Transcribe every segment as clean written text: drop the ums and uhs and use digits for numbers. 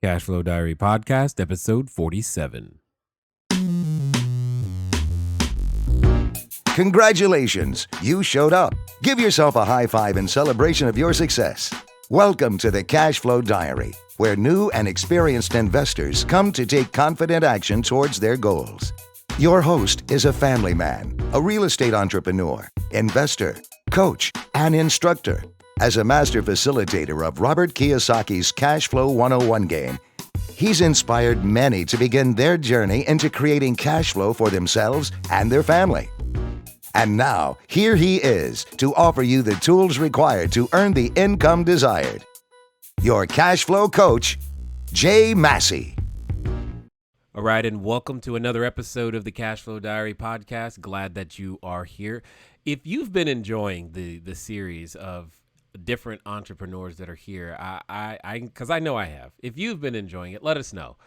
Cashflow Diary Podcast, episode 47. Congratulations, you showed up. Give yourself a high five in celebration of your success. Welcome to the Cashflow Diary, where new and experienced investors come to take confident action towards their goals. Your host is a family man, a real estate entrepreneur, investor, coach, and instructor. As a master facilitator of Robert Kiyosaki's Cashflow 101 game, he's inspired many to begin their journey into creating cash flow for themselves and their family. And now, here he is to offer you the tools required to earn the income desired. Your cash flow coach, Jay Massey. All right, and welcome to another episode of the Cashflow Diary Podcast. Glad that you are here. If you've been enjoying the series of different entrepreneurs that are here, because I know I have. If you've been enjoying it, let us know.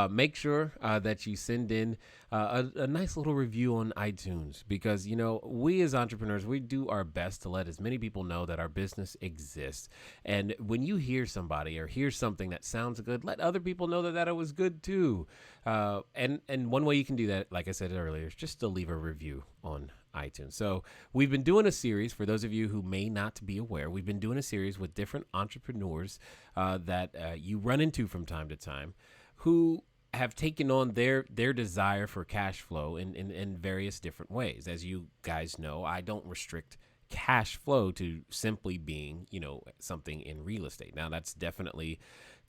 Make sure that you send in a nice little review on iTunes, because, you know, we as entrepreneurs, we do our best to let as many people know that our business exists. And when you hear somebody or hear something that sounds good, let other people know that it was good too. And one way you can do that, like I said earlier, is just to leave a review on iTunes. So we've been doing a series, for those of you who may not be aware, we've been doing a series with different entrepreneurs that you run into from time to time, who have taken on their desire for cash flow in various different ways. As you guys know, I don't restrict cash flow to simply being, you know, something in real estate. Now, that's definitely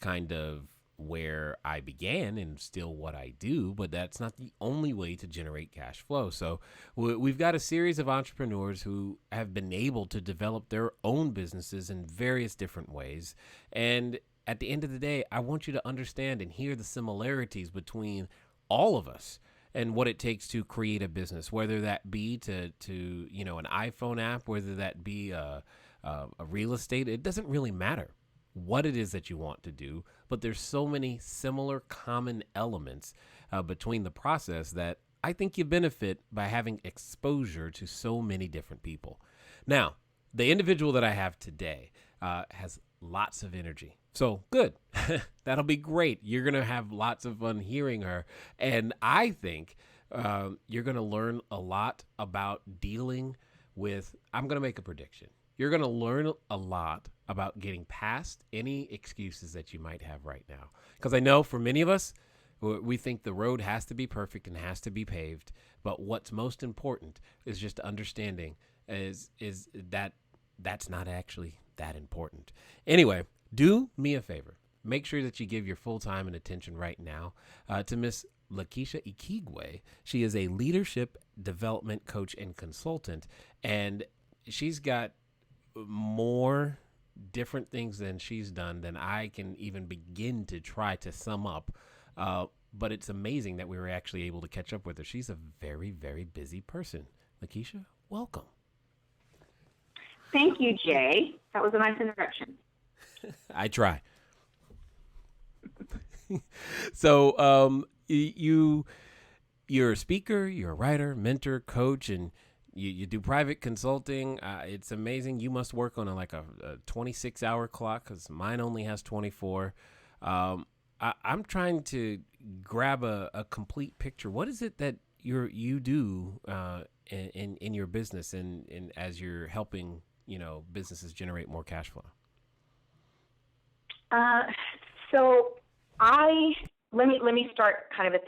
kind of where I began and still what I do, but that's not the only way to generate cash flow. So we've got a series of entrepreneurs who have been able to develop their own businesses in various different ways. And at the end of the day, I want you to understand and hear the similarities between all of us and what it takes to create a business, whether that be to you know, an iPhone app, whether that be a real estate. It doesn't really matter what it is that you want to do, but there's so many similar common elements between the process that I think you benefit by having exposure to so many different people. Now, the individual that I have today has lots of energy. So good. That'll be great. You're going to have lots of fun hearing her. And I think you're going to learn a lot about dealing with, I'm going to make a prediction. You're going to learn a lot about getting past any excuses that you might have right now. Because I know for many of us, we think the road has to be perfect and has to be paved. But what's most important is just understanding is that that's not actually that important. Anyway, do me a favor. Make sure that you give your full time and attention right now to Miss Lakeshia Ekeigwe. She is a leadership development coach and consultant, and she's got more different things than she's done than I can even begin to try to sum up. But it's amazing that we were actually able to catch up with her. She's a very, very busy person. Lakeshia, welcome. Thank you, Jay. That was a nice introduction. I try. So you're a speaker, you're a writer, mentor, coach, and you do private consulting. It's amazing. You must work on a 26-hour clock, because mine only has 24. I'm trying to grab a complete picture. What is it that you do in your business and as you're helping, you know, businesses generate more cash flow? So let me start kind of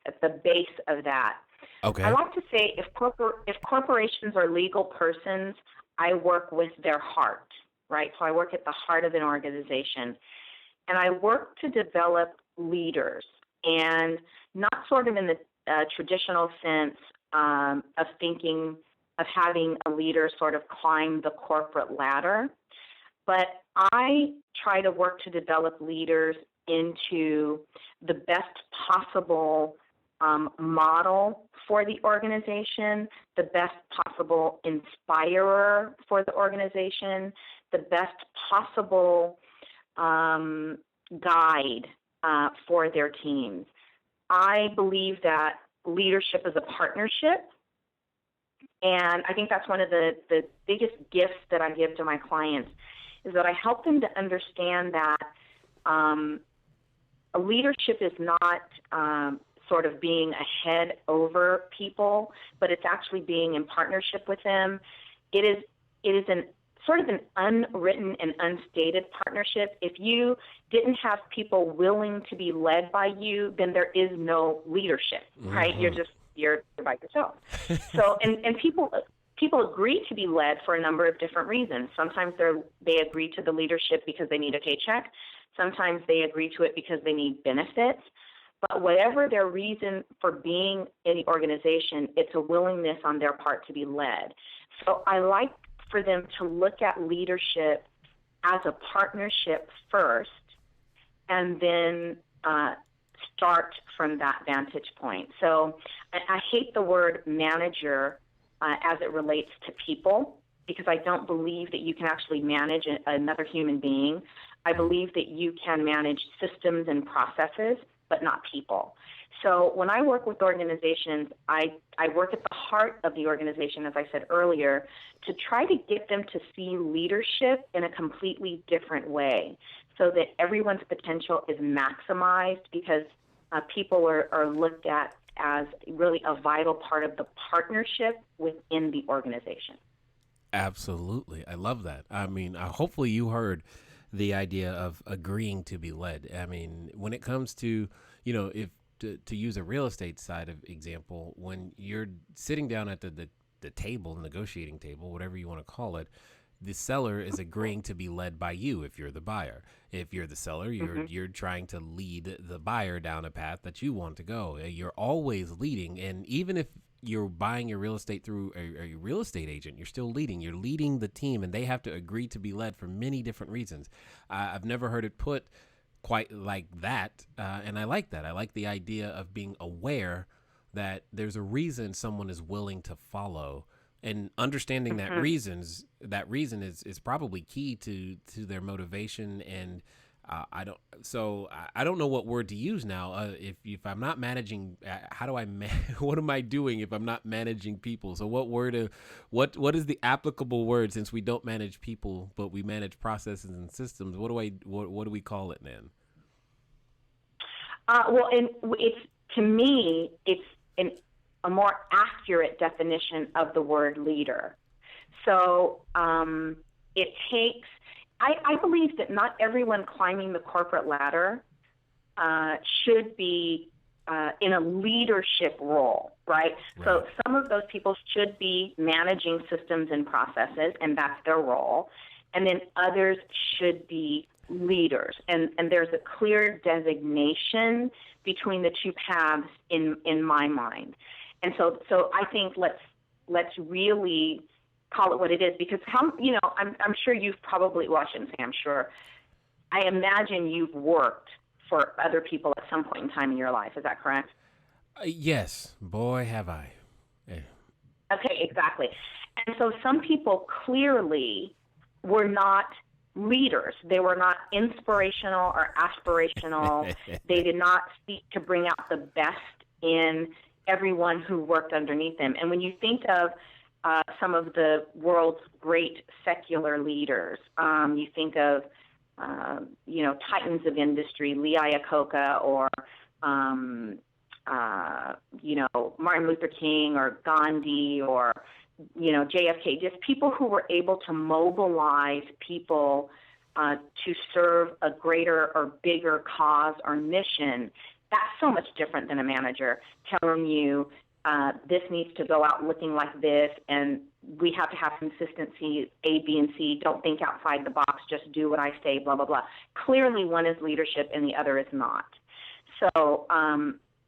at the base of that. Okay. I like to say if corporations are legal persons, I work with their heart, right? So I work at the heart of an organization, and I work to develop leaders, and not sort of in the traditional sense of thinking of having a leader sort of climb the corporate ladder, but I try to work to develop leaders into the best possible model for the organization, the best possible inspirer for the organization, the best possible guide for their teams. I believe that leadership is a partnership, and I think that's one of the biggest gifts that I give to my clients, is that I help them to understand that leadership is not sort of being ahead over people, but it's actually being in partnership with them. It is an sort of an unwritten and unstated partnership. If you didn't have people willing to be led by you, then there is no leadership, right? You're by yourself. So, and people agree to be led for a number of different reasons. Sometimes they agree to the leadership because they need a paycheck. Sometimes they agree to it because they need benefits. But whatever their reason for being in the organization, it's a willingness on their part to be led. So I like for them to look at leadership as a partnership first, and then start from that vantage point. So I hate the word manager as it relates to people, because I don't believe that you can actually manage another human being. I believe that you can manage systems and processes, but not people. So when I work with organizations, I work at the heart of the organization, as I said earlier, to try to get them to see leadership in a completely different way so that everyone's potential is maximized, because people are looked at as really a vital part of the partnership within the organization. Absolutely. I love that. I mean, hopefully you heard the idea of agreeing to be led. I mean, when it comes to, if to use a real estate side of example, when you're sitting down at the table, negotiating table, whatever you want to call it, the seller is agreeing to be led by you if you're the buyer. If you're the seller, you're trying to lead the buyer down a path that you want to go. You're always leading. And even if you're buying your real estate through a real estate agent, you're still leading. You're leading the team, and they have to agree to be led for many different reasons. I've never heard it put quite like that, and I like that. I like the idea of being aware that there's a reason someone is willing to follow, and understanding that reason is probably key to their motivation. And I don't know what word to use now. If I'm not managing, how do I what am I doing if I'm not managing people? So what is the applicable word, since we don't manage people but we manage processes and systems? What do we call it then? And to me, it's a more accurate definition of the word leader. So it takes. I believe that not everyone climbing the corporate ladder should be in a leadership role, right? So some of those people should be managing systems and processes, and that's their role. And then others should be leaders. And there's a clear designation between the two paths in my mind. And so I think let's really call it what it is, because I'm sure you've probably, well, I shouldn't say I'm sure, I imagine you've worked for other people at some point in time in your life. Is that correct? Yes, boy, have I. Yeah. Okay, exactly. And so some people clearly were not leaders. They were not inspirational or aspirational. They did not seek to bring out the best in everyone who worked underneath them. And when you think of some of the world's great secular leaders, you think of, titans of industry, Lee Iacocca, or, Martin Luther King or Gandhi, or, JFK, just people who were able to mobilize people to serve a greater or bigger cause or mission. That's so much different than a manager telling you, this needs to go out looking like this, and we have to have consistency, A, B, and C. Don't think outside the box. Just do what I say, blah, blah, blah. Clearly, one is leadership and the other is not. So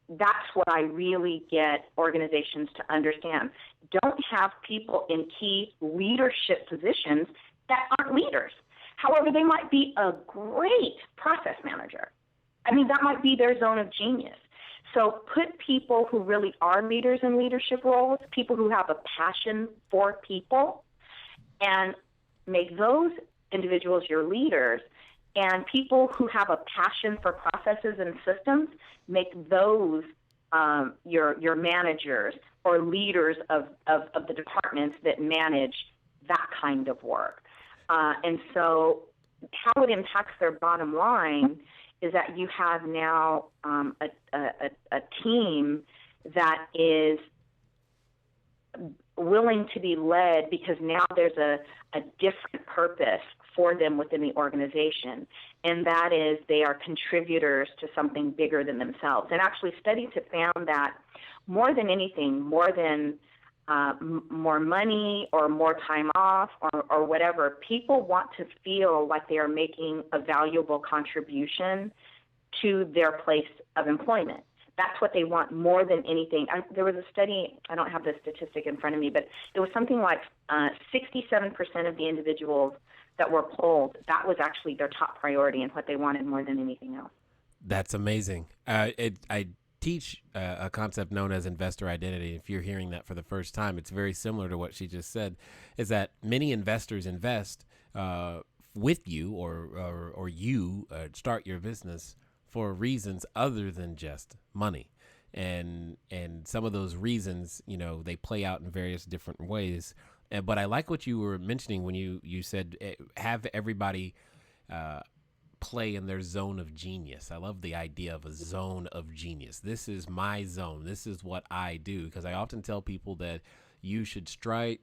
that's what I really get organizations to understand. Don't have people in key leadership positions that aren't leaders. However, they might be a great process manager. I mean, that might be their zone of genius. So put people who really are leaders in leadership roles, people who have a passion for people, and make those individuals your leaders. And people who have a passion for processes and systems, make those your managers or leaders of the departments that manage that kind of work. And so how it impacts their bottom line is that you have now a team that is willing to be led because now there's a different purpose for them within the organization, and that is they are contributors to something bigger than themselves. And actually studies have found that more than anything, more than more money or more time off or whatever, people want to feel like they are making a valuable contribution to their place of employment. That's what they want more than anything. There was a study, I don't have the statistic in front of me, but it was something like 67% of the individuals that were polled, that was actually their top priority and what they wanted more than anything else. That's amazing. I teach a concept known as investor identity. If you're hearing that for the first time, it's very similar to what she just said, is that many investors invest with you or you start your business for reasons other than just money. And some of those reasons, they play out in various different ways. But I like what you were mentioning when you said have everybody play in their zone of genius. I love the idea of a zone of genius. This is my zone. This is what I do. Because I often tell people that you should strive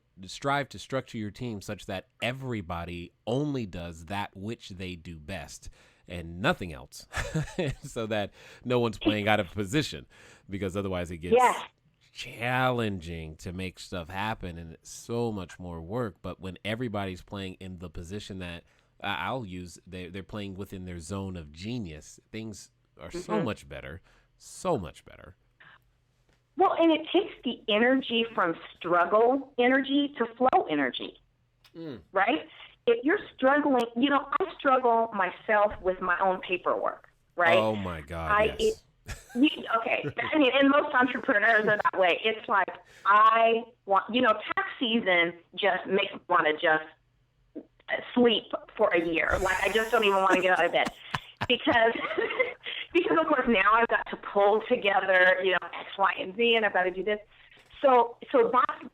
to structure your team such that everybody only does that which they do best and nothing else, so that no one's playing out of position, because otherwise it gets challenging to make stuff happen and it's so much more work. But when everybody's playing in the position that they're playing within their zone of genius, things are so much better, so much better. Well, and it takes the energy from struggle energy to flow energy, right? If you're struggling, I struggle myself with my own paperwork, right? Oh my God, yes. Okay, I mean, and most entrepreneurs are that way. It's like I want, tax season just makes me want to just sleep for a year. Like I just don't even want to get out of bed because of course now I've got to pull together, X, Y, and Z, and I've got to do this. So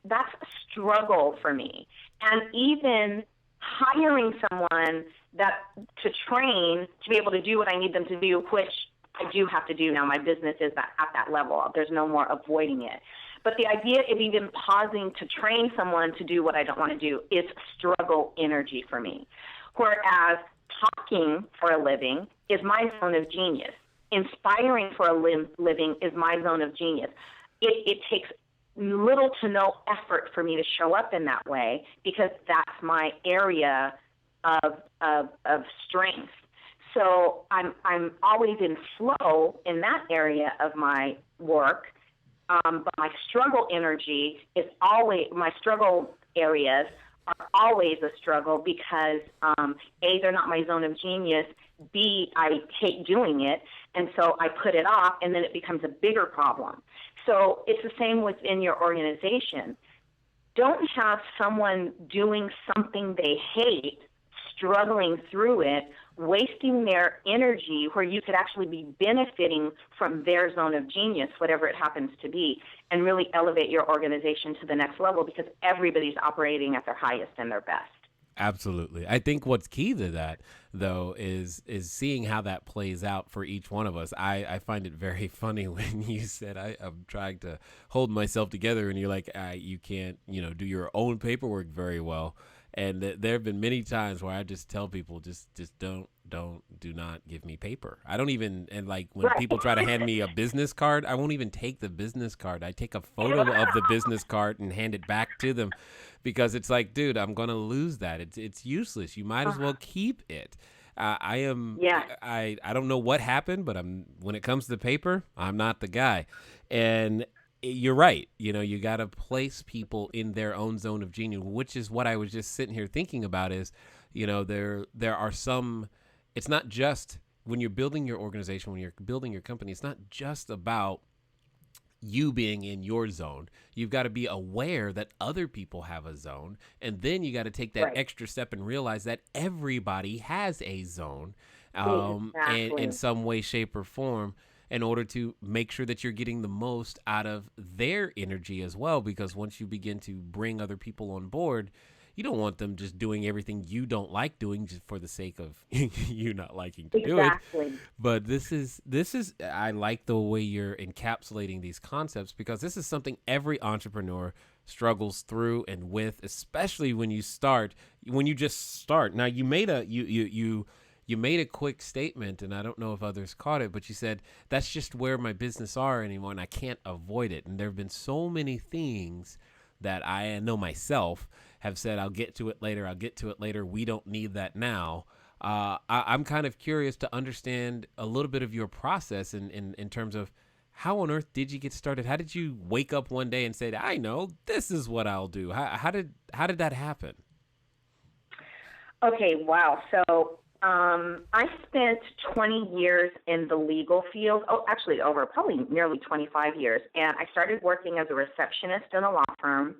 that's a struggle for me, and even hiring someone to train to be able to do what I need them to do, which I do have to do now. My business is at that level. There's no more avoiding it. But the idea of even pausing to train someone to do what I don't want to do is struggle energy for me. Whereas talking for a living is my zone of genius. Inspiring for a living is my zone of genius. It takes little to no effort for me to show up in that way because that's my area of strength. So I'm always in flow in that area of my work, but my struggle energy is always, my struggle areas are always a struggle because A, they're not my zone of genius, B, I hate doing it, and so I put it off, and then it becomes a bigger problem. So it's the same within your organization. Don't have someone doing something they hate, struggling through it, wasting their energy where you could actually be benefiting from their zone of genius, whatever it happens to be, and really elevate your organization to the next level because everybody's operating at their highest and their best. Absolutely. I think what's key to that, though, is seeing how that plays out for each one of us. I find it very funny when you said I'm trying to hold myself together, and you're like, you can't, do your own paperwork very well. And there have been many times where I just tell people, just do not give me paper. I don't even, and like when people try to hand me a business card, I won't even take the business card. I take a photo of the business card and hand it back to them because it's like, dude, I'm going to lose that. It's useless. You might as well keep it. I don't know what happened, but when it comes to paper, I'm not the guy. And you're right. You got to place people in their own zone of genius, which is what I was just sitting here thinking about is, there are some, it's not just when you're building your organization, when you're building your company, it's not just about you being in your zone. You've got to be aware that other people have a zone. And then you got to take that extra step and realize that everybody has a zone and in some way, shape, or form, in order to make sure that you're getting the most out of their energy as well. Because once you begin to bring other people on board, you don't want them just doing everything you don't like doing just for the sake of you not liking to do it. Exactly. But this is I like the way you're encapsulating these concepts, because this is something every entrepreneur struggles through and with, especially when you just start. Now, you made a you made a quick statement, and I don't know if others caught it, but you said that's just where my business are anymore, and I can't avoid it. And there have been so many things that I know myself have said, I'll get to it later. I'll get to it later. We don't need that now. I'm kind of curious to understand a little bit of your process in terms of how on earth did you get started? How did you wake up one day and say, I know this is what I'll do? How did that happen? Okay, wow. So I spent 20 years in the legal field. Oh, actually over probably nearly 25 years. And I started working as a receptionist in a law firm.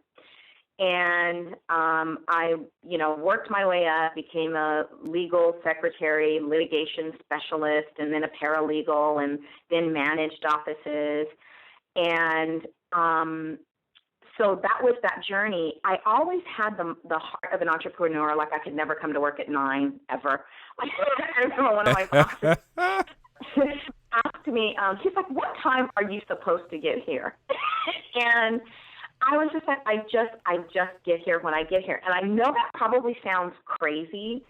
And I, worked my way up, became a legal secretary, litigation specialist, and then a paralegal, and then managed offices. And so that was that journey. I always had the heart of an entrepreneur. Like, I could never come to work at 9 ever. Like, I remember one of my bosses asked me, he's like, "What time are you supposed to get here?" And I was just like, I just get here when I get here. And I know that probably sounds crazy,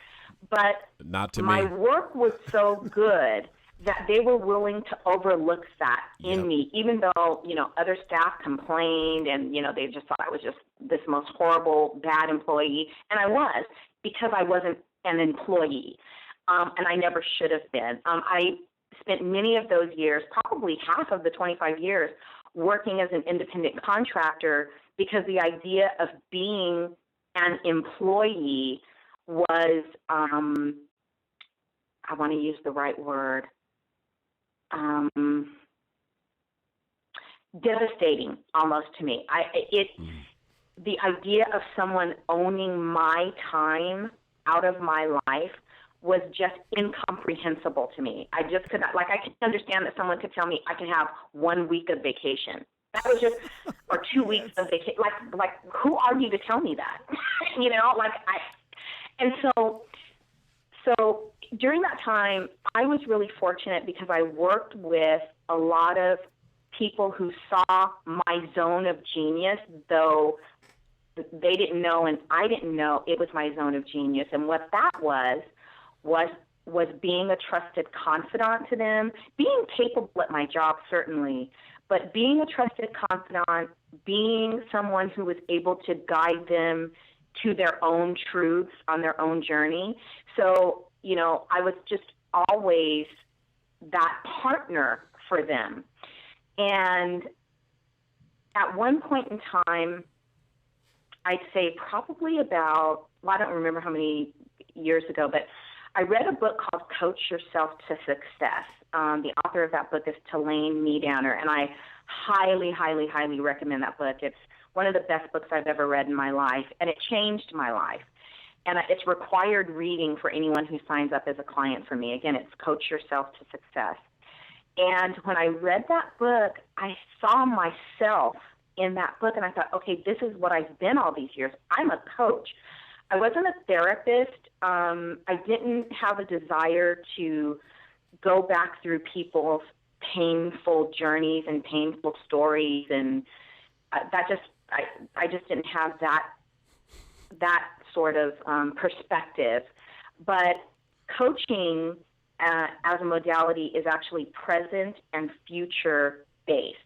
but not to my me. work was so good that they were willing to overlook that in me, even though, other staff complained and, they just thought I was just this most horrible, bad employee. And I was, because I wasn't an employee. And I never should have been. I spent many of those years, probably half of the 25 years, working as an independent contractor, because the idea of being an employee was, I want to use the right word, devastating almost to me. The idea of someone owning my time out of my life was just incomprehensible to me. I just could not, I can understand that someone could tell me I can have 1 week of vacation. That was just, or 2 weeks of vacation. Like, who are you to tell me that? And so during that time, I was really fortunate because I worked with a lot of people who saw my zone of genius, though they didn't know and I didn't know it was my zone of genius. And what that was being a trusted confidant to them, being capable at my job, certainly, but being a trusted confidant, being someone who was able to guide them to their own truths on their own journey. So, I was just always that partner for them. And at one point in time, I'd say probably about, I don't remember how many years ago, but I read a book called Coach Yourself to Success. The author of that book is Tulane Meadowner, and I highly, highly, highly recommend that book. It's one of the best books I've ever read in my life, and it changed my life. And it's required reading for anyone who signs up as a client for me. Again, it's Coach Yourself to Success. And when I read that book, I saw myself in that book, and I thought, okay, this is what I've been all these years. I'm a coach. I wasn't a therapist. I didn't have a desire to go back through people's painful journeys and painful stories, and I just didn't have that sort of perspective. But coaching as a modality is actually present and future based.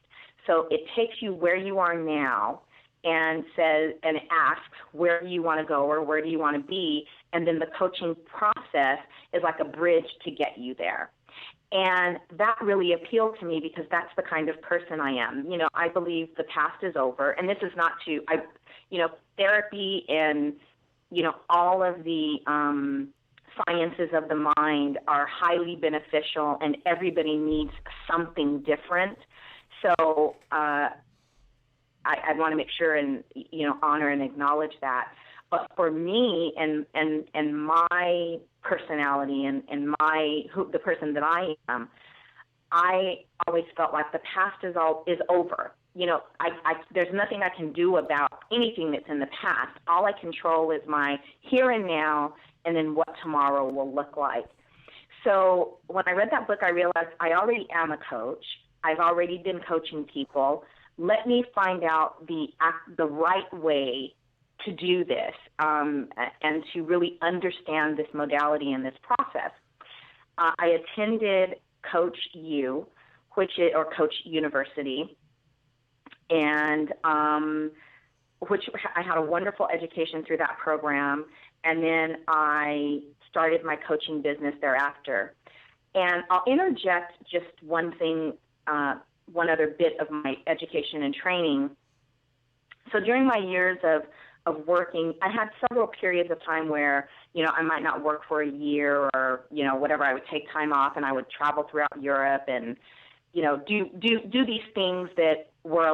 So it takes you where you are now and says and asks where do you want to go or where do you want to be, and then the coaching process is like a bridge to get you there. And that really appealed to me because that's the kind of person I am. I believe the past is over, and this is not therapy and all of the sciences of the mind are highly beneficial, and everybody needs something different. So I want to make sure and honor and acknowledge that. But for me and my personality and the person that I am, I always felt like the past is over. there's nothing I can do about anything that's in the past. All I control is my here and now, and then what tomorrow will look like. So when I read that book, I realized I already am a coach. I've already been coaching people. Let me find out the right way to do this, and to really understand this modality and this process. I attended Coach U, or Coach University, and which I had a wonderful education through that program. And then I started my coaching business thereafter. And I'll interject just one thing, one other bit of my education and training. So during my years of working, I had several periods of time where, I might not work for a year or, whatever. I would take time off and I would travel throughout Europe and, do these things that were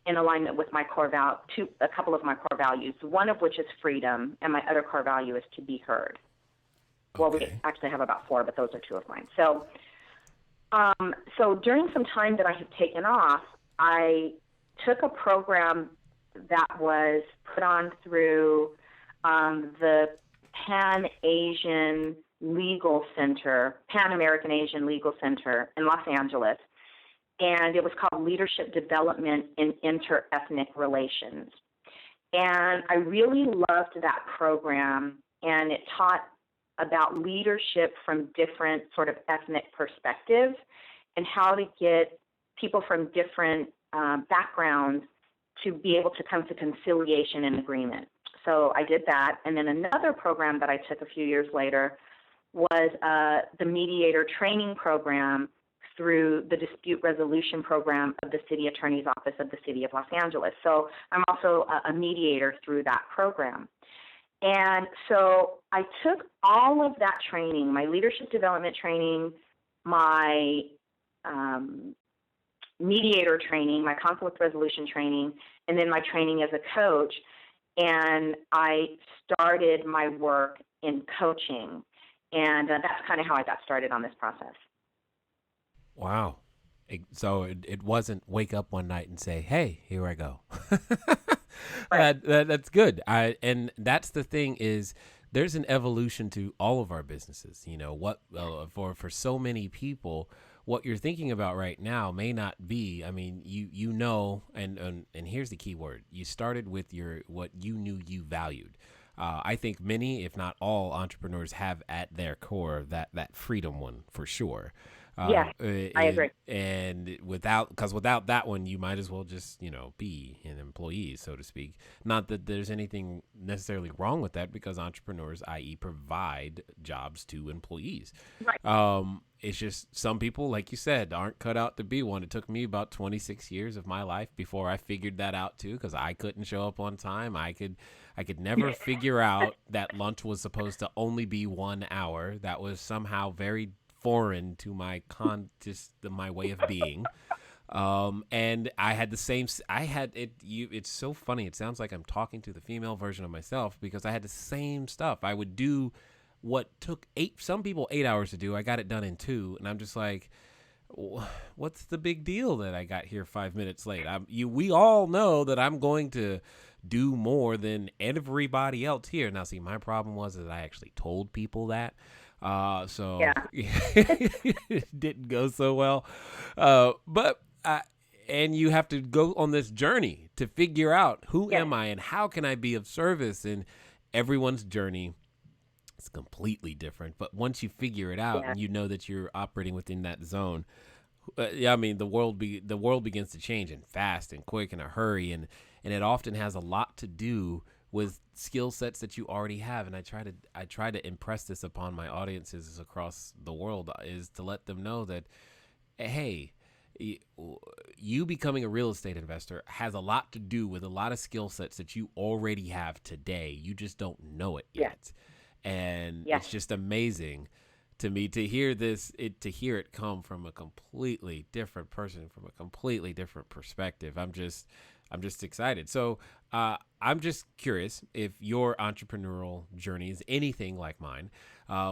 in alignment with my a couple of my core values, one of which is freedom, and my other core value is to be heard. Okay. Well, we actually have about 4, but those are 2 of mine. So, so during some time that I had taken off, I took a program that was put on through the Pan-American Asian Legal Center in Los Angeles, and it was called Leadership Development in Interethnic Relations. And I really loved that program, and it taught about leadership from different sort of ethnic perspectives and how to get people from different backgrounds to be able to come to conciliation and agreement. So I did that. And then another program that I took a few years later was the mediator training program through the dispute resolution program of the City Attorney's Office of the City of Los Angeles. So I'm also a mediator through that program. And so I took all of that training, my leadership development training, my mediator training, my conflict resolution training, and then my training as a coach, and I started my work in coaching. And that's kind of how I got started on this process. Wow. So it wasn't wake up one night and say, hey, here I go. Right. That's good. And that's the thing is there's an evolution to all of our businesses. For so many people, what you're thinking about right now may not be, and here's the key word. You started with what you knew you valued. I think many, if not all, entrepreneurs have at their core that freedom one for sure. Yeah, I agree. And without that one, you might as well just, be an employee, so to speak. Not that there's anything necessarily wrong with that, because entrepreneurs, i.e. provide jobs to employees. Right. It's just some people, like you said, aren't cut out to be one. It took me about 26 years of my life before I figured that out too, because I couldn't show up on time. I could never figure out that lunch was supposed to only be 1 hour. That was somehow very foreign to my my way of being. And I had the same, it's so funny. It sounds like I'm talking to the female version of myself, because I had the same stuff. I would do what took some people 8 hours to do. I got it done in 2. And I'm just like, what's the big deal that I got here 5 minutes late? We all know that I'm going to do more than everybody else here. Now, see, my problem was that I actually told people that. So yeah. It didn't go so well. And you have to go on this journey to figure out who am I and how can I be of service, and everyone's journey is completely different. But once you figure it out and you know that you're operating within that zone, the world begins to change, and fast and quick, in a hurry. And it often has a lot to do with skill sets that you already have. And I try to impress this upon my audiences across the world, is to let them know that, hey, you becoming a real estate investor has a lot to do with a lot of skill sets that you already have today. You just don't know it yet. And it's just amazing to me to hear it come from a completely different person, from a completely different perspective. I'm just excited. So I'm just curious if your entrepreneurial journey is anything like mine,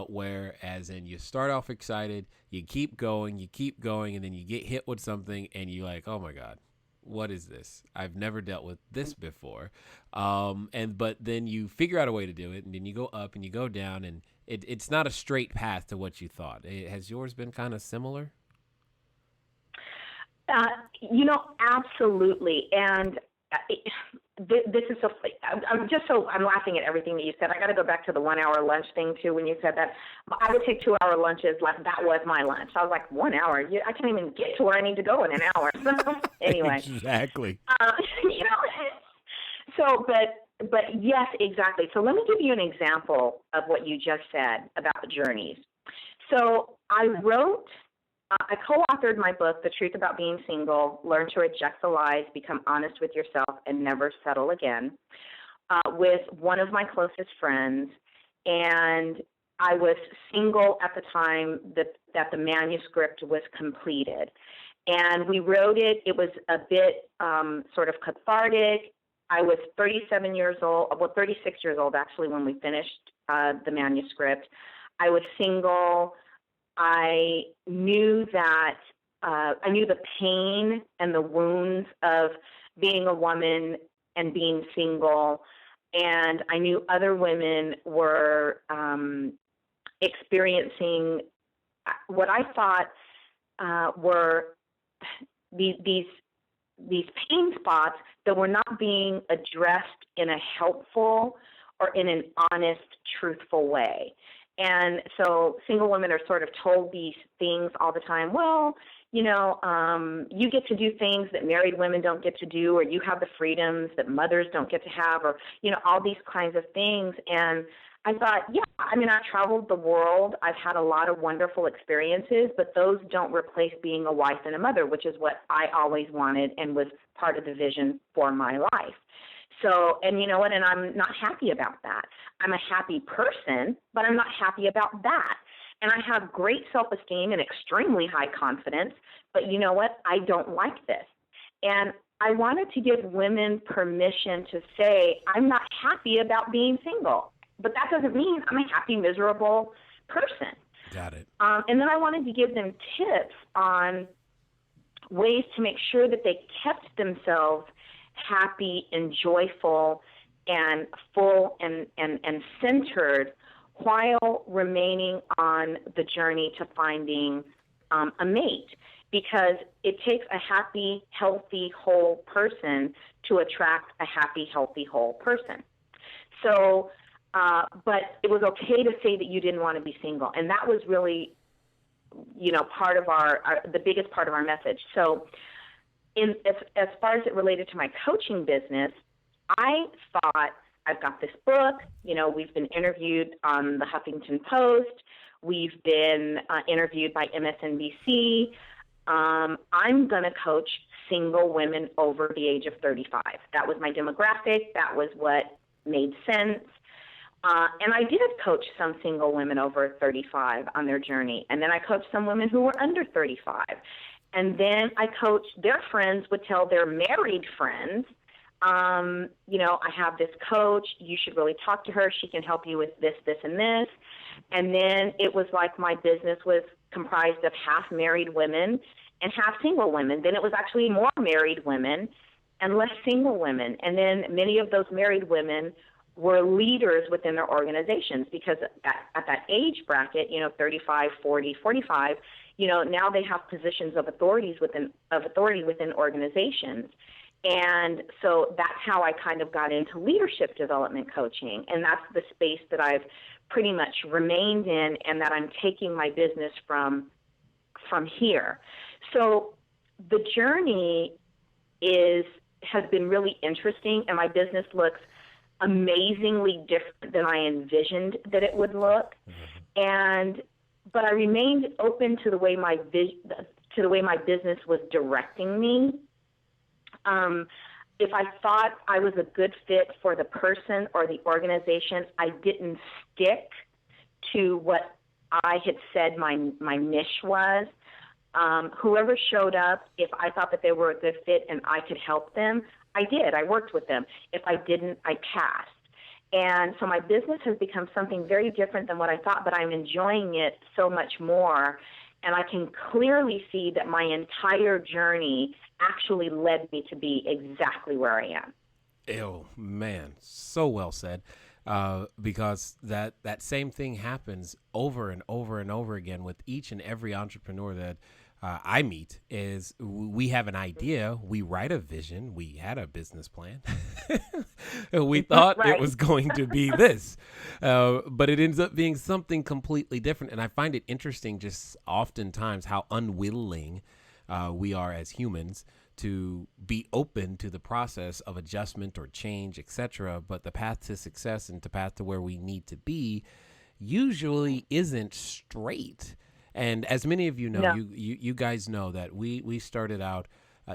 where as in you start off excited, you keep going, and then you get hit with something and you're like, oh my God, what is this? I've never dealt with this before. But then you figure out a way to do it, and then you go up and you go down, and it's not a straight path to what you thought. Has yours been kind of similar? Absolutely. And this is so, I'm laughing at everything that you said. I got to go back to the 1 hour lunch thing too. When you said that, I would take 2 hour lunches. Like that was my lunch. I was like, 1 hour. I can't even get to where I need to go in an hour. So anyway, Exactly. But yes, exactly. So let me give you an example of what you just said about the journeys. So I co-authored my book, The Truth About Being Single, Learn to Reject the Lies, Become Honest with Yourself, and Never Settle Again, with one of my closest friends. And I was single at the time that the manuscript was completed. And we wrote it. It was a bit sort of cathartic. I was 36 years old, actually, when we finished the manuscript. I was single. I knew the pain and the wounds of being a woman and being single, and I knew other women were experiencing what I thought were these pain spots that were not being addressed in a helpful or in an honest, truthful way. And so single women are sort of told these things all the time. Well, you get to do things that married women don't get to do, or you have the freedoms that mothers don't get to have, or, all these kinds of things. And I thought, I've traveled the world. I've had a lot of wonderful experiences, but those don't replace being a wife and a mother, which is what I always wanted and was part of the vision for my life. So, and you know what, and I'm not happy about that. I'm a happy person, but I'm not happy about that. And I have great self-esteem and extremely high confidence, but you know what, I don't like this. And I wanted to give women permission to say, I'm not happy about being single, but that doesn't mean I'm a happy, miserable person. Got it. And then I wanted to give them tips on ways to make sure that they kept themselves happy and joyful and full and centered while remaining on the journey to finding a mate, because it takes a happy, healthy, whole person to attract a happy, healthy, whole person. So, but it was okay to say that you didn't want to be single, and that was really, part of the biggest part of our message. So, as far as it related to my coaching business, I thought, I've got this book, we've been interviewed on the Huffington Post, we've been interviewed by MSNBC. I'm going to coach single women over the age of 35. That was my demographic. That was what made sense. And I did coach some single women over 35 on their journey. And then I coached some women who were under 35. And then I coached their friends would tell their married friends, I have this coach. You should really talk to her. She can help you with this, this, and this. And then it was like my business was comprised of half married women and half single women. Then it was actually more married women and less single women. And then many of those married women were leaders within their organizations, because at that age bracket, 35, 40, 45, now they have positions of authority within organizations. And so that's how I kind of got into leadership development coaching. And that's the space that I've pretty much remained in, and that I'm taking my business from here. So the journey has been really interesting, and my business looks amazingly different than I envisioned that it would look. But I remained open to the way my business was directing me. If I thought I was a good fit for the person or the organization, I didn't stick to what I had said my niche was. Whoever showed up, if I thought that they were a good fit and I could help them, I did. I worked with them. If I didn't, I passed. And so my business has become something very different than what I thought, but I'm enjoying it so much more. And I can clearly see that my entire journey actually led me to be exactly where I am. Oh man, so well said. Because that same thing happens over and over and over again with each and every entrepreneur that I meet. Is we have an idea, we write a vision, we had a business plan, and we thought it Right. was going to be this, but it ends up being something completely different. And I find it interesting, just oftentimes how unwilling we are as humans to be open to the process of adjustment or change, etc. But the path to success and the path to where we need to be usually isn't straight. And as many of you know, No. you guys know that we started out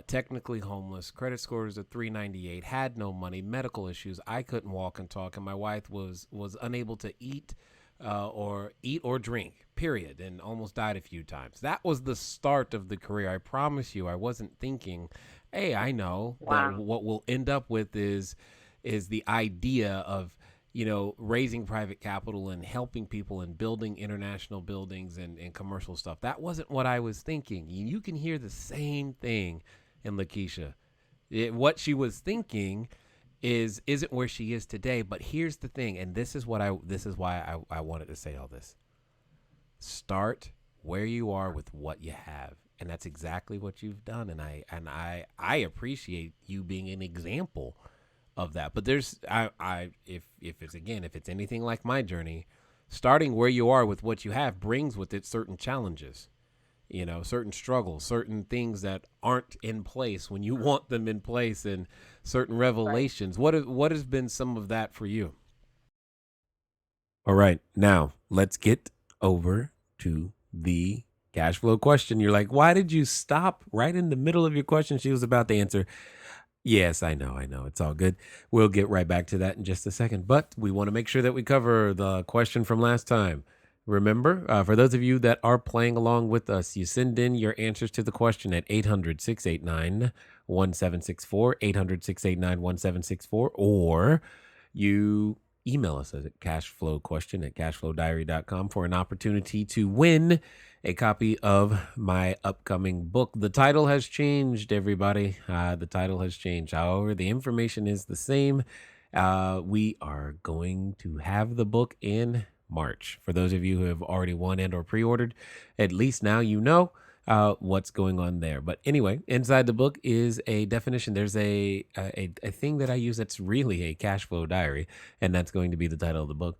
technically homeless, credit scores of 398, had no money, medical issues. I couldn't walk and talk, and my wife was unable to eat or drink, period, and almost died a few times. That was the start of the career. I promise you, I wasn't thinking, hey, I know that Wow. what we'll end up with is the idea of, raising private capital and helping people and building international buildings and commercial stuff. That wasn't what I was thinking. You can hear the same thing in Lakeshia. What she was thinking isn't where she is today. But here's the thing, and this is why I wanted to say all this. Start where you are with what you have, and that's exactly what you've done. And I appreciate you being an example of that. But if it's anything like my journey, starting where you are with what you have brings with it certain challenges, certain struggles, certain things that aren't in place when you want them in place, and certain Right. revelations. What has been some of that for you? All right, now let's get over to the cash flow question. You're like, why did you stop right in the middle of your question? She was about to answer. Yes, I know. It's all good. We'll get right back to that in just a second. But we want to make sure that we cover the question from last time. Remember, for those of you that are playing along with us, you send in your answers to the question at 800-689-1764, 800-689-1764, or you email us at cashflowquestion@cashflowdiary.com for an opportunity to win a copy of my upcoming book. The title has changed, everybody. The title has changed. However, the information is the same. We are going to have the book in March. For those of you who have already won and or pre-ordered, at least now you know what's going on there. But anyway, inside the book is a definition. There's a thing that I use that's really a cash flow diary, and that's going to be the title of the book.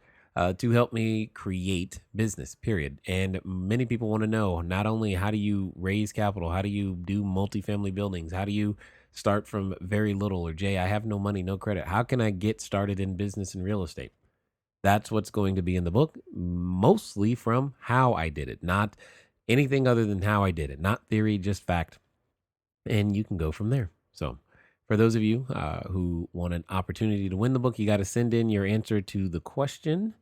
To help me create business, period. And many people want to know not only how do you raise capital, how do you do multifamily buildings, how do you start from very little, or Jay, I have no money, no credit. How can I get started in business and real estate? That's what's going to be in the book, mostly from how I did it, not anything other than how I did it, not theory, just fact. And you can go from there. So, for those of you who want an opportunity to win the book, you got to send in your answer to the question.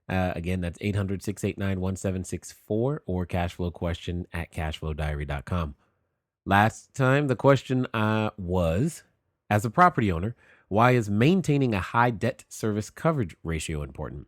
Again, that's 800-689-1764 or cashflowquestion@cashflowdiary.com. Last time, the question was, as a property owner, why is maintaining a high debt service coverage ratio important?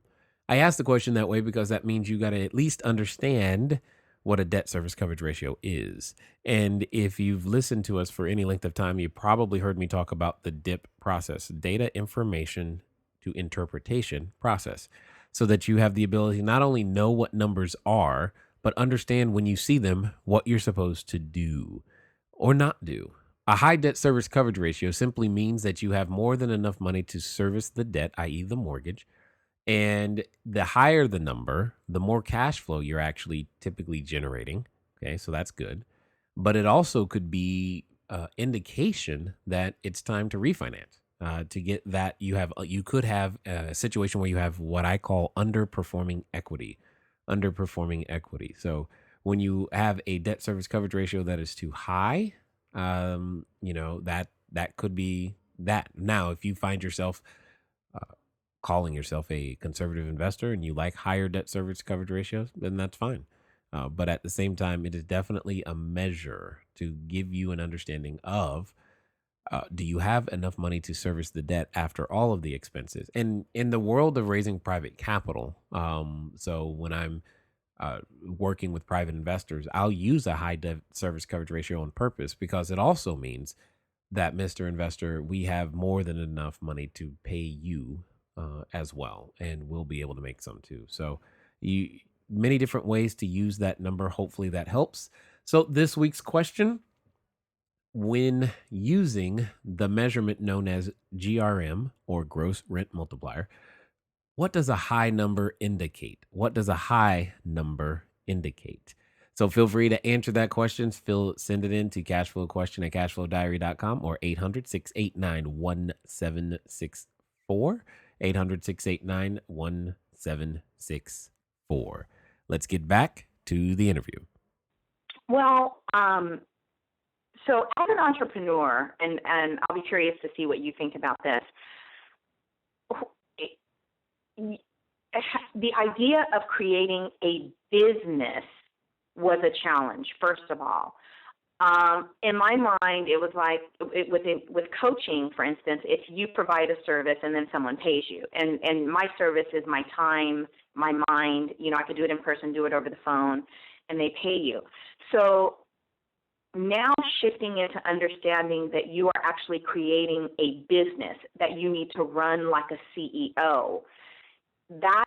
I asked the question that way because that means you got to at least understand what a debt service coverage ratio is. And if you've listened to us for any length of time, you probably heard me talk about the DIP process, data information to interpretation process, so that you have the ability to not only know what numbers are, but understand when you see them what you're supposed to do or not do. A high debt service coverage ratio simply means that you have more than enough money to service the debt, i.e., the mortgage. And the higher the number, the more cash flow you're actually typically generating. Okay, so that's good. But it also could be indication that it's time to refinance. To get that, you could have a situation where you have what I call underperforming equity. Underperforming equity. So when you have a debt service coverage ratio that is too high, that could be that. Now, if you find yourself calling yourself a conservative investor and you like higher debt service coverage ratios, then that's fine. But at the same time, it is definitely a measure to give you an understanding of, do you have enough money to service the debt after all of the expenses? And in the world of raising private capital, so when I'm working with private investors, I'll use a high debt service coverage ratio on purpose because it also means that, Mr. Investor, we have more than enough money to pay you as well, and we'll be able to make some too. So, many different ways to use that number. Hopefully, that helps. So, this week's question: when using the measurement known as GRM, or gross rent multiplier, what does a high number indicate? What does a high number indicate? So feel free to answer that question. Send it in to cashflowquestion@cashflowdiary.com or 800-689-1764. 800-689-1764. Let's get back to the interview. Well, so as an entrepreneur, and I'll be curious to see what you think about this, the idea of creating a business was a challenge, first of all. In my mind, it was like with coaching, for instance, if you provide a service and then someone pays you, and my service is my time, my mind, I could do it in person, do it over the phone, and they pay you. So now shifting into understanding that you are actually creating a business that you need to run like a CEO, that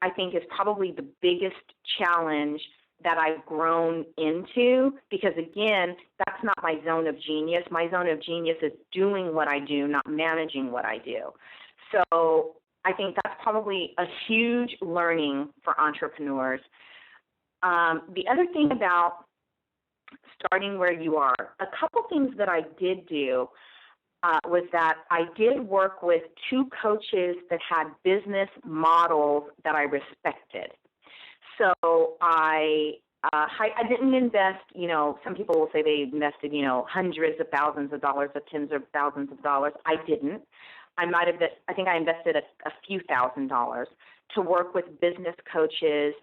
I think is probably the biggest challenge that I've grown into, because again, that's not my zone of genius. My zone of genius is doing what I do, not managing what I do. So I think that's probably a huge learning for entrepreneurs. The other thing about starting where you are, a couple things that I did do was that I did work with two coaches that had business models that I respected. So I didn't invest, some people will say they invested, hundreds of thousands of dollars or tens of thousands of dollars. I didn't. I think I invested a few $1,000s to work with business coaches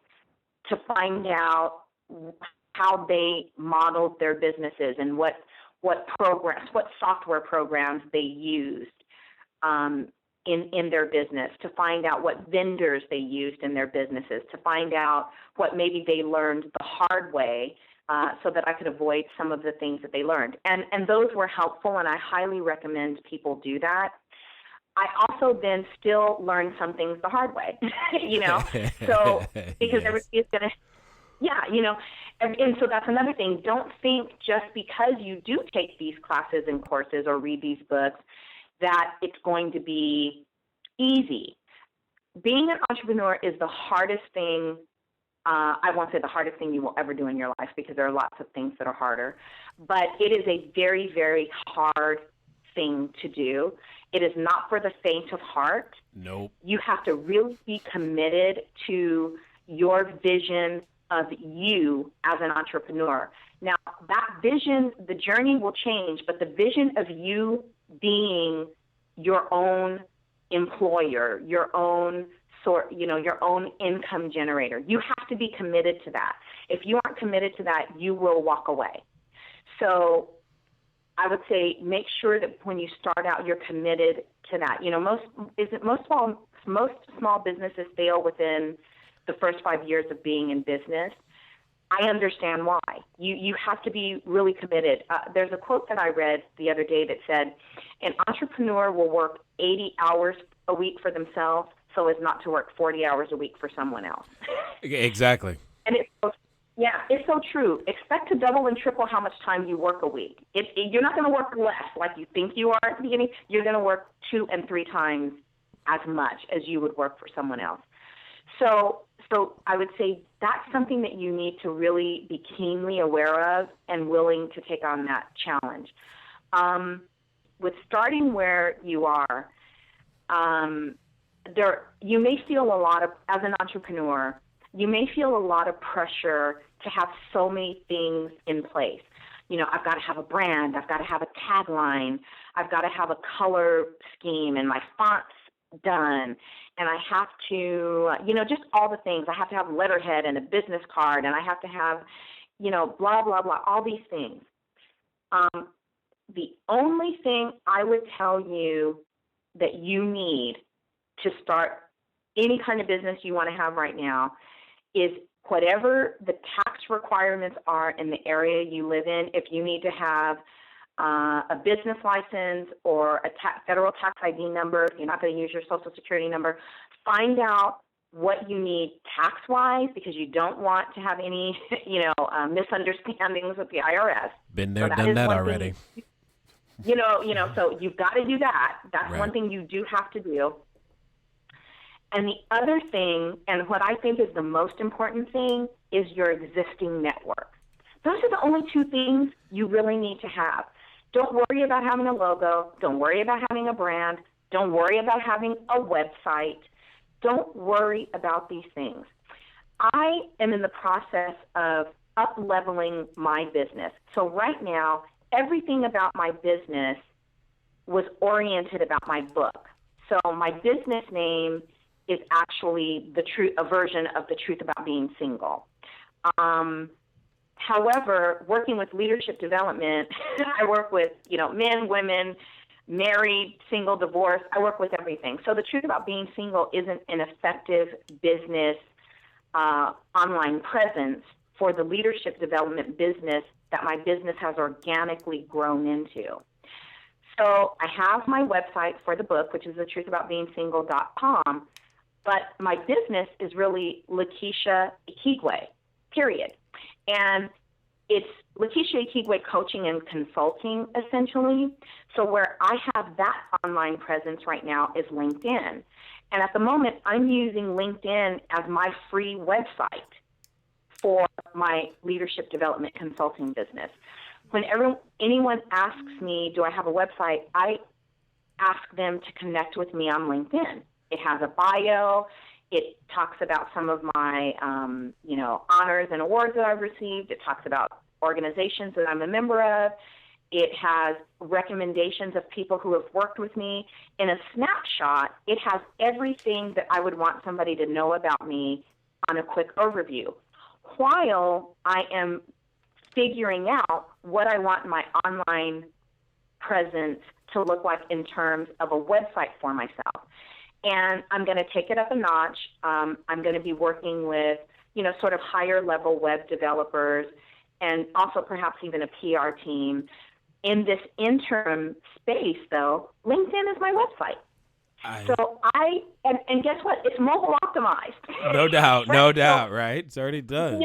to find out how they modeled their businesses and what software programs they used in their business, to find out what vendors they used in their businesses, to find out what maybe they learned the hard way, so that I could avoid some of the things that they learned. And those were helpful, and I highly recommend people do that. I also then still learn some things the hard way, so because everybody's going to, and so that's another thing. Don't think just because you do take these classes and courses or read these books that it's going to be easy. Being an entrepreneur is the hardest thing. I won't say the hardest thing you will ever do in your life, because there are lots of things that are harder, but it is a very, very hard thing to do. It is not for the faint of heart. Nope. You have to really be committed to your vision of you as an entrepreneur. Now, that vision, the journey will change, but the vision of you being your own employer, your own your own income generator, you have to be committed to that. If you aren't committed to that, you will walk away. So I would say make sure that when you start out, you're committed to that. Most small businesses fail within the first 5 years of being in business. I understand why. You have to be really committed. There's a quote that I read the other day that said, an entrepreneur will work 80 hours a week for themselves so as not to work 40 hours a week for someone else. Exactly. And it's so true. Expect to double and triple how much time you work a week. You're not going to work less like you think you are at the beginning. You're going to work 2 and 3 times as much as you would work for someone else. So I would say that's something that you need to really be keenly aware of and willing to take on that challenge. With starting where you are, you may feel a lot of, as an entrepreneur, you may feel a lot of pressure to have so many things in place. I've got to have a brand, I've got to have a tagline, I've got to have a color scheme and my fonts done, and I have to, just all the things. I have to have letterhead and a business card, and I have to have, blah, blah, blah, all these things. The only thing I would tell you that you need to start any kind of business you want to have right now is whatever the tax requirements are in the area you live in, if you need to have a business license or a federal tax ID number, if you're not going to use your Social Security number, find out what you need tax-wise, because you don't want to have any, misunderstandings with the IRS. Been there, done that already. So you've got to do that. That's Right. one thing you do have to do. And the other thing, and what I think is the most important thing, is your existing network. Those are the only two things you really need to have. Don't worry about having a logo. Don't worry about having a brand. Don't worry about having a website. Don't worry about these things. I am in the process of up-leveling my business. So right now, everything about my business was oriented about my book. So my business name is actually a version of The Truth About Being Single. However, working with leadership development, I work with, men, women, married, single, divorced. I work with everything. So The Truth About Being Single isn't an effective business online presence for the leadership development business that my business has organically grown into. So I have my website for the book, which is thetruthaboutbeingsingle.com, but my business is really Lakeshia Ekeigwe, period. And it's Lakeshia Ekeigwe Coaching and Consulting, essentially. So where I have that online presence right now is LinkedIn. And at the moment, I'm using LinkedIn as my free website for my leadership development consulting business. Whenever anyone asks me, do I have a website, I ask them to connect with me on LinkedIn. It has a bio. It talks about some of my, honors and awards that I've received. It talks about organizations that I'm a member of. It has recommendations of people who have worked with me. In a snapshot, it has everything that I would want somebody to know about me on a quick overview, while I am figuring out what I want my online presence to look like in terms of a website for myself. And I'm going to take it up a notch. I'm going to be working with, sort of higher level web developers and also perhaps even a PR team. In this interim space, though, LinkedIn is my website. And guess what? It's mobile optimized. No doubt, right? no doubt, right? It's already done.